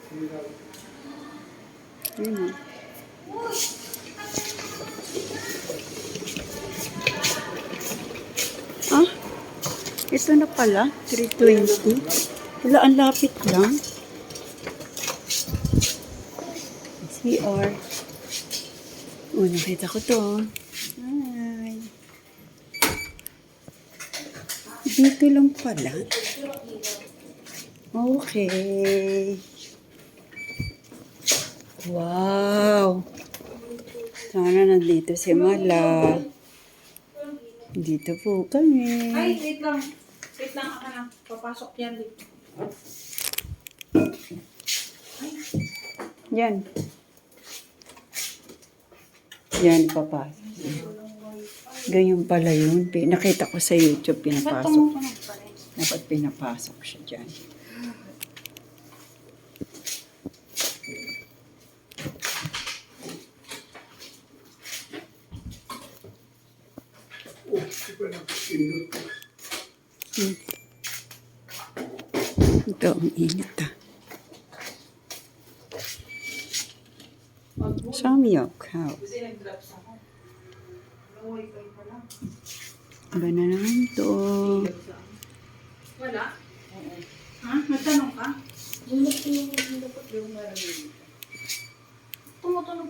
Yun. Ah, ito na pala. 320. Wala, ang lapit lang. CR. Oh, nakita ko to. Hi. Dito lang pala. Okay. Wow. Sana nandito si Mala. Dito po kami. Ay, wait lang. Wait lang, ako na. Papasok yan dito. Yan. Yan, papasok. Ganyan pala yun. Nakita ko sa YouTube, pinapasok. Dapat pinapasok siya dyan. Ito, ang init ah. Samyok house. Kasi nag-drops ako. Wifi pa lang. Ba na naman to? Wala? Ha? Nagtanong ka? Tumutunog